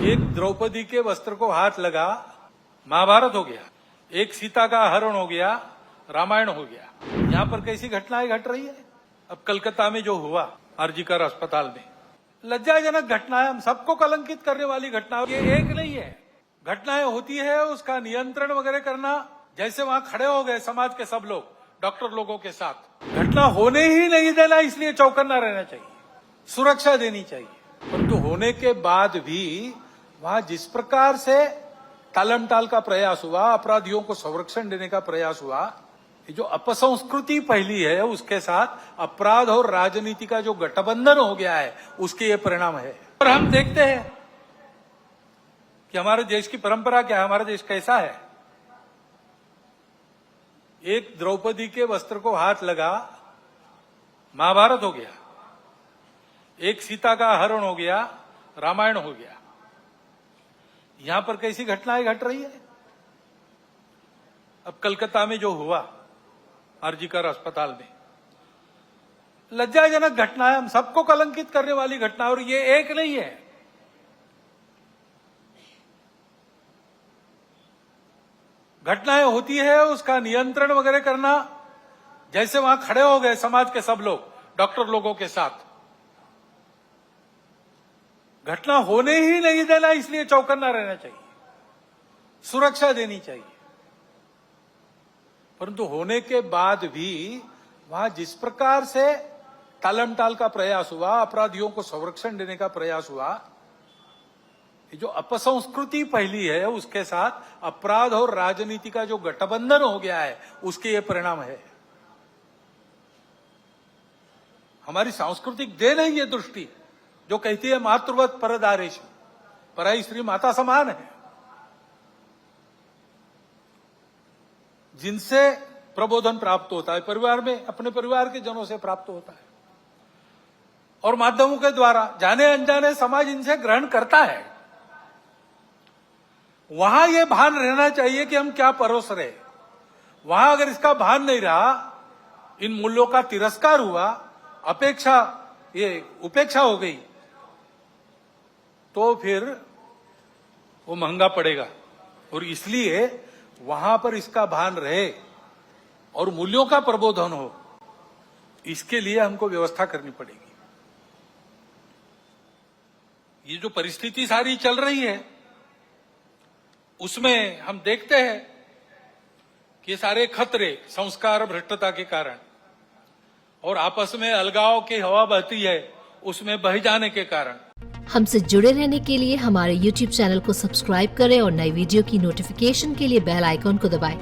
एक द्रौपदी के वस्त्र को हाथ लगा, महाभारत हो गया। एक सीता का हरण हो गया, रामायण हो गया। यहाँ पर कैसी घटनाएं घट रही है। अब कलकत्ता में जो हुआ आरजीकर अस्पताल में, लज्जाजनक घटना है, हम सबको कलंकित करने वाली घटना। ये एक नहीं है, घटनाएं होती है, उसका नियंत्रण वगैरह करना। जैसे वहां खड़े हो गए समाज के सब लोग, डॉक्टर लोगों के साथ, घटना होने ही नहीं देना, इसलिए चौकन्ना रहना चाहिए, सुरक्षा देनी चाहिए। परंतु होने के बाद भी वहां जिस प्रकार से टालमटाल का प्रयास हुआ, अपराधियों को संरक्षण देने का प्रयास हुआ, ये जो अपसंस्कृति फैली है, उसके साथ अपराध और राजनीति का जो गठबंधन हो गया है, उसके ये परिणाम है। और हम देखते हैं कि हमारे देश की परंपरा क्या है, हमारा देश कैसा है। एक द्रौपदी के वस्त्र को हाथ लगा, महाभारत हो गया। एक सीता का हरण हो गया, रामायण हो गया। यहां पर कैसी घटनाएं घट रही है। अब कलकत्ता में जो हुआ आरजीकर अस्पताल में, लज्जाजनक घटना है, हम सबको कलंकित करने वाली घटना। और ये एक नहीं है, घटनाएं होती है, उसका नियंत्रण वगैरह करना। जैसे वहां खड़े हो गए समाज के सब लोग, डॉक्टर लोगों के साथ, घटना होने ही नहीं देना, इसलिए चौकन्ना रहना चाहिए, सुरक्षा देनी चाहिए। परंतु होने के बाद भी वहां जिस प्रकार से टालमटाल का प्रयास हुआ, अपराधियों को संरक्षण देने का प्रयास हुआ, ये जो अपसंस्कृति फैली है, उसके साथ अपराध और राजनीति का जो गठबंधन हो गया है, उसके ये परिणाम है। हमारी सांस्कृतिक देन है ये दृष्टि, जो कहती है मातृवत परदारेश, पराई स्त्री माता समान है, जिनसे प्रबोधन प्राप्त होता है, परिवार में अपने परिवार के जनों से प्राप्त होता है, और माध्यमों के द्वारा जाने अनजाने समाज इनसे ग्रहण करता है। वहां यह भान रहना चाहिए कि हम क्या परोस रहे। वहां अगर इसका भान नहीं रहा, इन मूल्यों का तिरस्कार हुआ, उपेक्षा हो गई, तो फिर वो महंगा पड़ेगा। और इसलिए वहां पर इसका भान रहे और मूल्यों का प्रबोधन हो, इसके लिए हमको व्यवस्था करनी पड़ेगी। ये जो परिस्थिति सारी चल रही है, उसमें हम देखते हैं कि ये सारे खतरे संस्कार भ्रष्टता के कारण और आपस में अलगाव की हवा बहती है, उसमें बह जाने के कारण। हमसे जुड़े रहने के लिए हमारे YouTube चैनल को सब्सक्राइब करें और नई वीडियो की नोटिफिकेशन के लिए बेल आइकॉन को दबाएं।